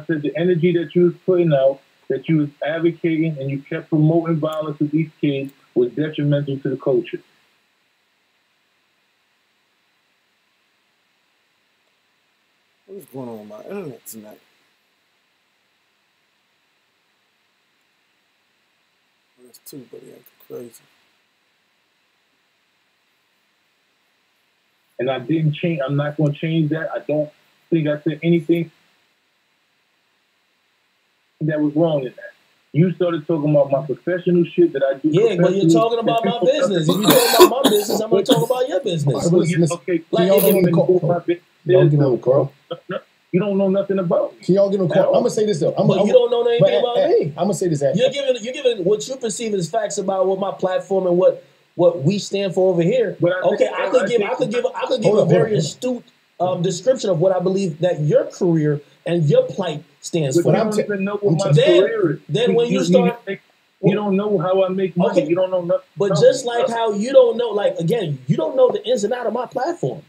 I said the energy that you was putting out, that you was advocating, and you kept promoting violence with these kids was detrimental to the culture. What's going on with my internet tonight? That's too, but he acting crazy. And I didn't change. I'm not going to change that. I don't think I said anything that was wrong in that. You started talking about my professional shit that I do. Yeah, but you're talking about my business. If you're talking about my business, I'm going to talk about your business. Okay, like, y'all get on the call? Y'all get on the call? You don't know nothing about me. Can y'all get on the call? I'm going to say this, though. But you don't know anything about me. I'm going to say this. You're giving what you perceive as facts about what my platform and what we stand for over here. Okay, I could give a very astute description of what I believe that your career and your plight stands for. I don't even know what my career is. Then when you start, you don't know how I make money. Okay. You don't know nothing. But just like how you don't know, like again, you don't know the ins and out of my platform.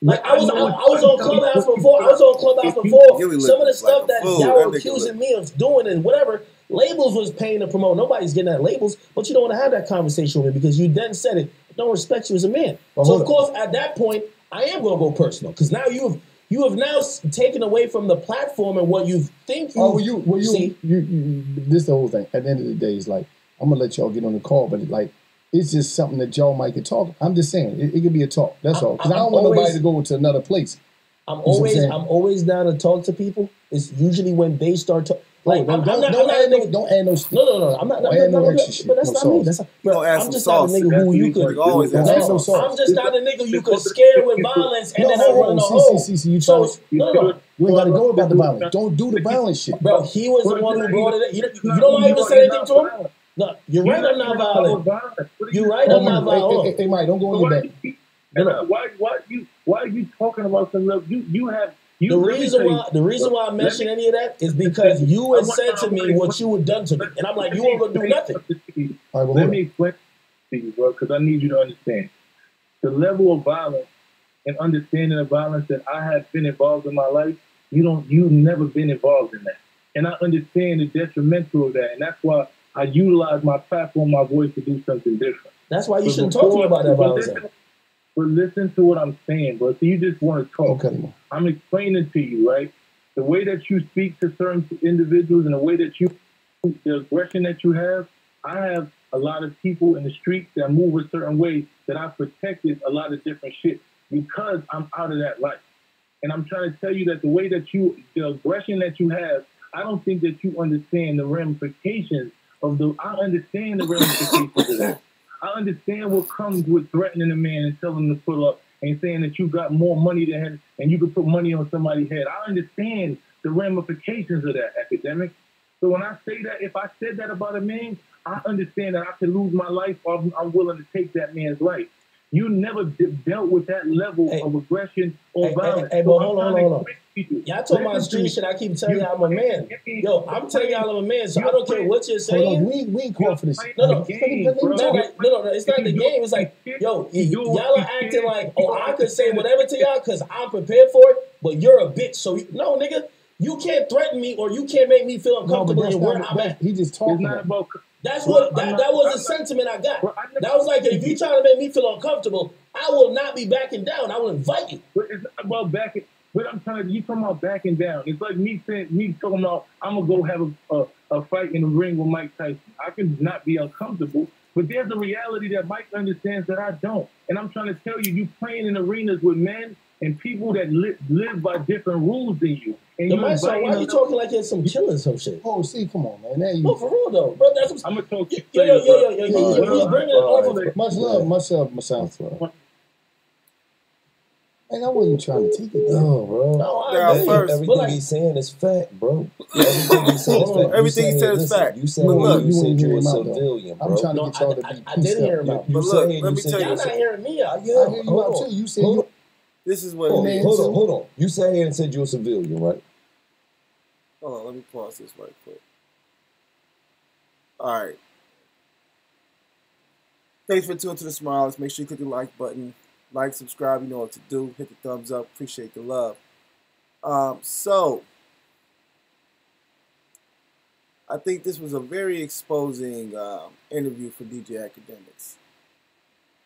Like I was on Clubhouse before. Some of the stuff that y'all were accusing me of doing and whatever. Labels was paying to promote. Nobody's getting at labels, but you don't want to have that conversation with me because you then said it. I don't respect you as a man. So of course, at that point, I am going to go personal because now you have now taken away from the platform and what you think you see. This the whole thing. At the end of the day, it's like I'm gonna let y'all get on the call, but it's just something that y'all might could talk. I'm just saying it could be a talk. That's all. Because I don't want nobody to go to another place. I'm always down to talk to people. It's usually when they start to. Like, don't add no. No. I'm not extra shit. But that's not me. That's not, bro, I'm just not a nigga who you could. I'm just not a nigga you could scare with violence and then I run a hole. No. You ain't got to go about the violence. Don't do the violence shit. Bro, he was the one who brought it. You don't want to even say anything to him? No, you're right. I'm not violent. You're right. I'm not violent. Hey, Mike, don't go on your back. Why are you talking about some love? You have. The reason why I mention any of that is because you had said to me what you had done to me, and I'm like, you weren't gonna do nothing. Let me explain to you, bro, because I need you to understand the level of violence and understanding of violence that I have been involved in my life. You've never been involved in that, and I understand the detrimental of that, and that's why I utilize my platform, my voice to do something different. That's why you shouldn't talk to me about that violence. But listen to what I'm saying, bro. So you just want to talk. Okay. I'm explaining to you, right? The way that you speak to certain individuals and the way that the aggression that you have, I have a lot of people in the streets that move a certain way that I've protected a lot of different shit because I'm out of that life. And I'm trying to tell you that the way that the aggression that you have, I don't think that you understand the ramifications I understand the ramifications of that. I understand what comes with threatening a man and telling him to pull up and saying that you got more money than him and you can put money on somebody's head. I understand the ramifications of that, academic. So when I say that, if I said that about a man, I understand that I could lose my life or I'm willing to take that man's life. You never dealt with that level of aggression or violence. But hold on. Y'all talking about street shit. I keep telling y'all I'm a man. Yo, I'm telling y'all I'm a man, so I don't care what you're saying. Hold on, we ain't called for this. No, it's not the game. It's like, yo, y'all are acting like, I could say whatever to y'all because I'm prepared for it, but you're a bitch. So, no, nigga, you can't threaten me or you can't make me feel uncomfortable in where I'm at. He just talking about. That's what that was the sentiment I got. That was like, if you trying to make me feel uncomfortable, I will not be backing down. I will invite you. But it's not about backing. But I'm telling you, talking about backing down. It's like me talking about I'm gonna go have a fight in the ring with Mike Tyson. I can not be uncomfortable, but there's a reality that Mike understands that I don't. And I'm trying to tell you, you playing in arenas with men and people that live by different rules than you. And why are you talking like it's some killing some shit? Oh, see, come on, man. No, for real though, bro. That's what I'm gonna talk to you. You're bringing it off. Much love, myself, bro. Man, I wasn't trying to take it down, bro. No, everything he's saying is fact, bro. Everything he's saying is fact. Everything he said is fact. You said you a civilian, bro. I'm trying to get y'all to be I didn't hear him out. But look, let me tell you. Y'all not hearing me out. I hear you out too. You said you. This is what. Hold on. You sat here and said you're a civilian, right? Hold on, let me pause this right quick. All right. Thanks for tuning to the Smartalecs. Make sure you click the like button. Like, subscribe, you know what to do. Hit the thumbs up. Appreciate the love. So, I think this was a very exposing interview for DJ Academics.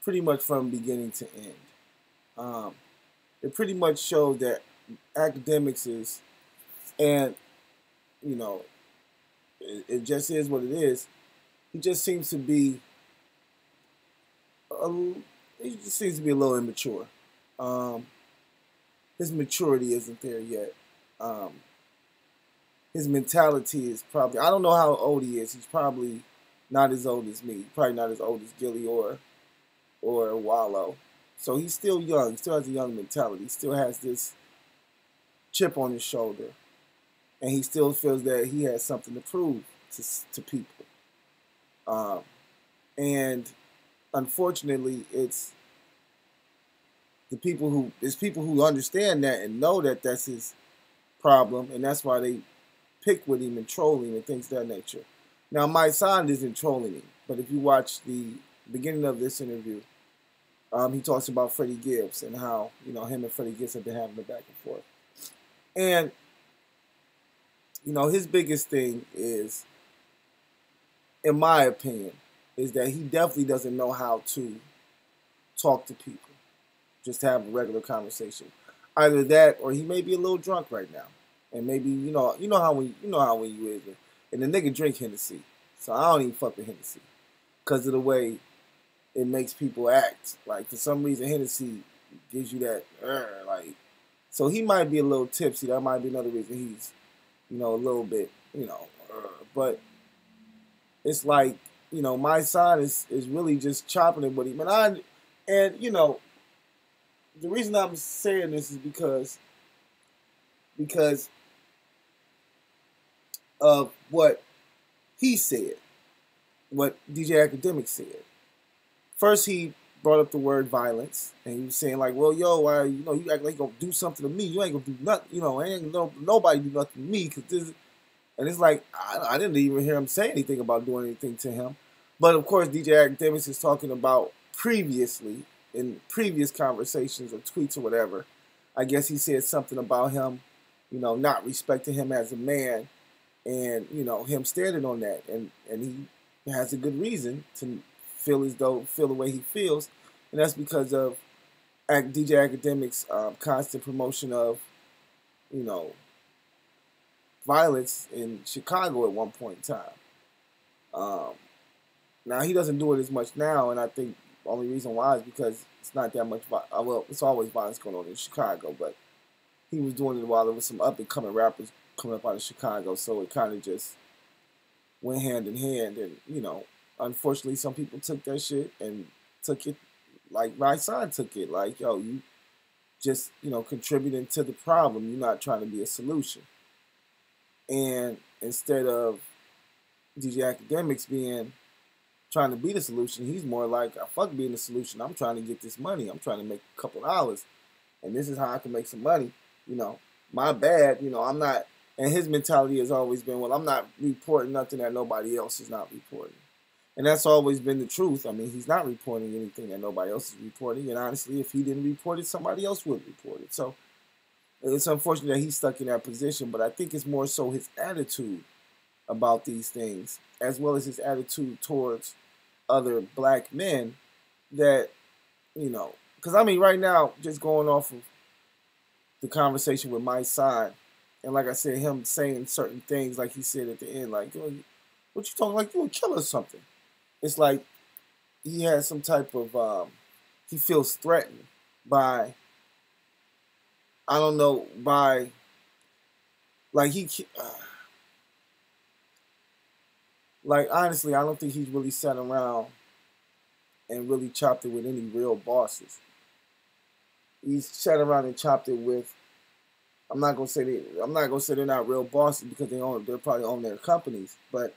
Pretty much from beginning to end. It pretty much showed that Academics is, and, you know, it just is what it is. He just seems to be a little immature. His maturity isn't there yet. His mentality is probably, I don't know how old he is. He's probably not as old as me. Probably not as old as Gilly or Wallow. So he's still young. He still has a young mentality. He still has this chip on his shoulder. And he still feels that he has something to prove to people. And unfortunately, it's people who understand that and know that that's his problem, and that's why they pick with him and troll him and things of that nature. Now, my son isn't trolling him, but if you watch the beginning of this interview, he talks about Freddie Gibbs and how, you know, him and Freddie Gibbs have been having a back and forth. And, you know, his biggest thing is, in my opinion, is that he definitely doesn't know how to talk to people. Just have a regular conversation. Either that, or he may be a little drunk right now, and maybe you know how when you is, and the nigga drink Hennessy, so I don't even fuck with Hennessy, because of the way it makes people act. Like, for some reason, Hennessy gives you that like. So he might be a little tipsy. That might be another reason he's, you know, a little bit, you know, but it's like, you know, my son is really just chopping it with him, and you know. The reason I'm saying this is because of what he said, what DJ Academic said. First, he brought up the word violence, and he was saying like, "Well, yo, why, you know, you act like you gonna do something to me? You ain't gonna do nothing, you know, nobody do nothing to me, cause this." And it's like I didn't even hear him say anything about doing anything to him, but of course, DJ Academics is talking about previously. In previous conversations or tweets or whatever, I guess he said something about him, you know, not respecting him as a man, and, you know, him standing on that, and he has a good reason to feel the way he feels, and that's because of DJ Academic's constant promotion of, you know, violence in Chicago at one point in time. Now he doesn't do it as much now, and I think. Only reason why is because it's not that much. Well, it's always violence going on in Chicago, but he was doing it while there was some up and coming rappers coming up out of Chicago, so it kind of just went hand in hand. And, you know, unfortunately, some people took that shit and took it like my son took it. Like, yo, you just, you know, contributing to the problem. You're not trying to be a solution. And instead of DJ Academics trying to be the solution, he's more like, fuck being the solution. I'm trying to get this money. I'm trying to make a couple dollars. And this is how I can make some money. You know, my bad. You know, I'm not. And his mentality has always been, well, I'm not reporting nothing that nobody else is not reporting. And that's always been the truth. I mean, he's not reporting anything that nobody else is reporting. And honestly, if he didn't report it, somebody else would report it. So it's unfortunate that he's stuck in that position. But I think it's more so his attitude about these things, as well as his attitude towards other black men that, you know, because I mean, right now, just going off of the conversation with my side, and like I said, him saying certain things, like he said at the end, like, what you talking, like you a killer or something? It's like he has some type of, he feels threatened by, I don't know, by, like like, honestly, I don't think he's really sat around and really chopped it with any real bosses. He's sat around and chopped it with, I'm not gonna say they're not real bosses because they're probably own their companies, but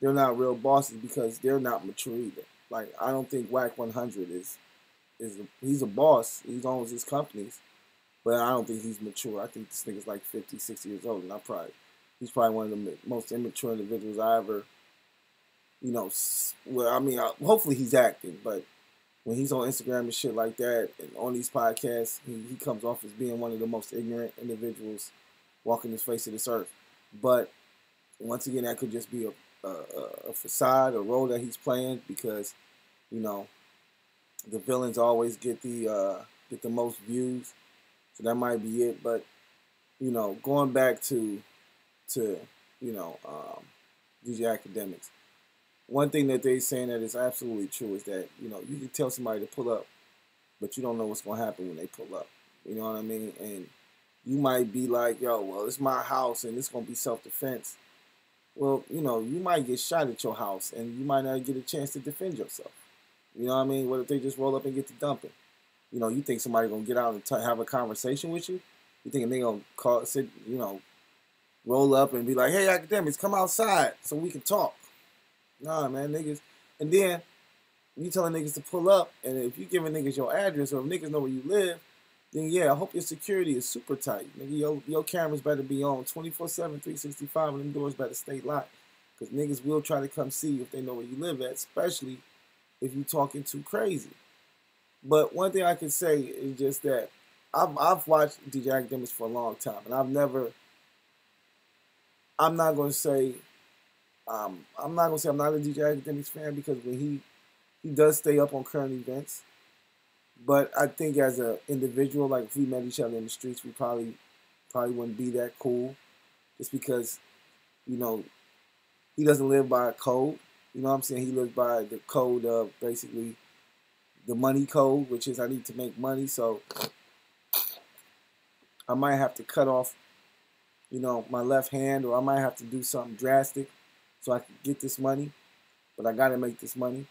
they're not real bosses because they're not mature either. Like, I don't think Whack 100 he's a boss. He owns his companies, but I don't think he's mature. I think this nigga's like 50, 60 years old, and he's probably one of the most immature individuals I ever. You know, well, I mean, hopefully he's acting, but when he's on Instagram and shit like that, and on these podcasts, he comes off as being one of the most ignorant individuals walking the face of this earth. But once again, that could just be a facade, a role that he's playing because, you know, the villains always get the most views, so that might be it. But you know, going back to you know, DJ Academics, one thing that they're saying that is absolutely true is that, you know, you can tell somebody to pull up, but you don't know what's going to happen when they pull up. You know what I mean? And you might be like, yo, well, it's my house and it's going to be self-defense. Well, you know, you might get shot at your house and you might not get a chance to defend yourself. You know what I mean? What if they just roll up and get to dumping? You know, you think somebody going to get out and have a conversation with you? You think they going to roll up and be like, hey, Academics, come outside so we can talk. Nah, man, niggas. And then you telling niggas to pull up, and if you giving niggas your address or if niggas know where you live, then yeah, I hope your security is super tight. Nigga, your cameras better be on 24/7, 365, and them doors better stay locked. Because niggas will try to come see you if they know where you live at, especially if you talking too crazy. But one thing I can say is just that I've watched DJ Academics for a long time, and I'm not going to say I'm not a DJ Academics fan because when he does stay up on current events. But I think as an individual, like if we met each other in the streets, we probably wouldn't be that cool. Just because, you know, he doesn't live by a code. You know what I'm saying? He lives by the code of basically the money code, which is I need to make money. So I might have to cut off, you know, my left hand, or I might have to do something drastic so I can get this money. But I got to make this money.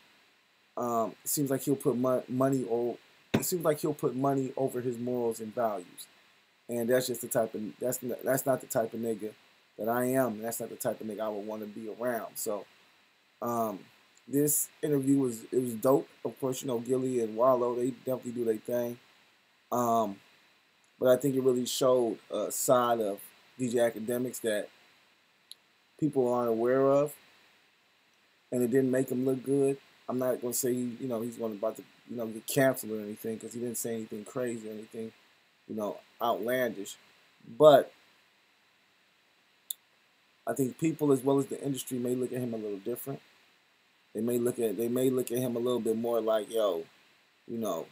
It seems like he'll put money over his morals and values, and that's just the type of that's not the type of nigga that I am. That's not the type of nigga I would want to be around. So, this interview was dope. Of course, you know, Gilly and Wallow, they definitely do their thing. But I think it really showed a side of DJ Academics that people aren't aware of, and it didn't make him look good. I'm not going to say, you know, he's about to, you know, get canceled or anything because he didn't say anything crazy or anything, you know, outlandish. But I think people as well as the industry may look at him a little different. They may look at him a little bit more like, yo, you know,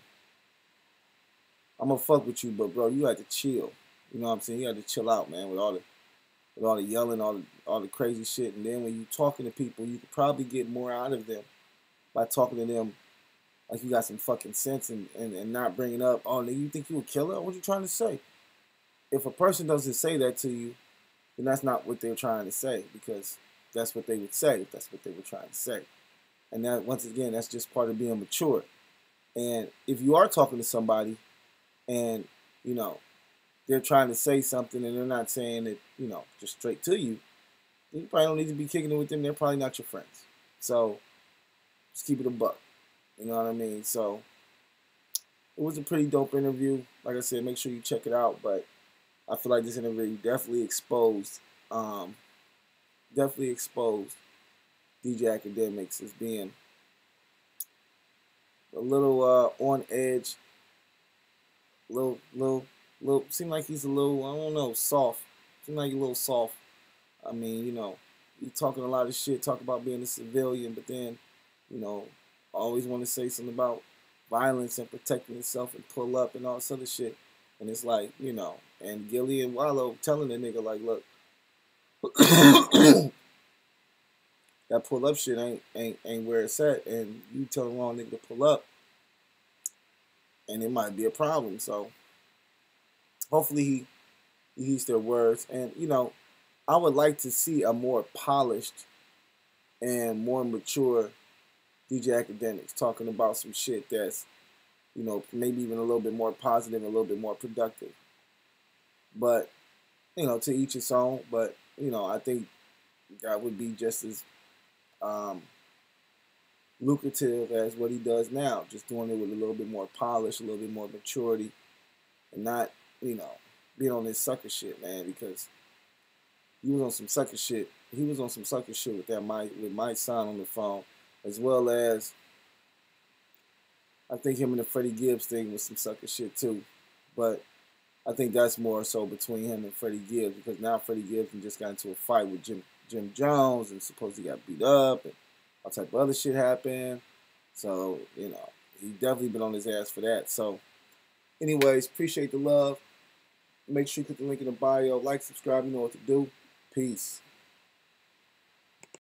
I'm going to fuck with you, but bro, you had to chill. You know what I'm saying? You had to chill out, man, with all the yelling, all the crazy shit. And then when you talking to people, you could probably get more out of them by talking to them like you got some fucking sense and not bringing up, oh, nigga, you think you a killer? What you trying to say? If a person doesn't say that to you, then that's not what they're trying to say, because that's what they would say if that's what they were trying to say. And that, once again, that's just part of being mature. And if you are talking to somebody and, you know, they're trying to say something and they're not saying it, you know, just straight to you, then you probably don't need to be kicking it with them. They're probably not your friends. So just keep it a buck. You know what I mean? So it was a pretty dope interview. Like I said, make sure you check it out. But I feel like this interview definitely exposed DJ Academics as being a little on edge, little seemed like he's a little, I don't know, soft. Seemed like a little soft. I mean, you know, he talking a lot of shit, talk about being a civilian, but then, you know, always want to say something about violence and protecting himself and pull up and all this other shit. And it's like, you know, and Gilly and Wallow telling the nigga like, look, that pull up shit ain't where it's at, and you tell the wrong nigga to pull up, and it might be a problem. So hopefully he heeds their words. And, you know, I would like to see a more polished and more mature DJ Academics talking about some shit that's, you know, maybe even a little bit more positive, a little bit more productive. But, you know, to each his own. But, you know, I think that would be just as lucrative as what he does now. Just doing it with a little bit more polish, a little bit more maturity, and not, you know, being on this sucker shit, man, because he was on some sucker shit. He was on some sucker shit with my son on the phone, as well as I think him and the Freddie Gibbs thing was some sucker shit too. But I think that's more so between him and Freddie Gibbs, because now Freddie Gibbs just got into a fight with Jim Jones and supposedly got beat up and all type of other shit happened. So, you know, he definitely been on his ass for that. So, anyways, appreciate the love. Make sure you click the link in the bio. Like, subscribe, you know what to do. Peace.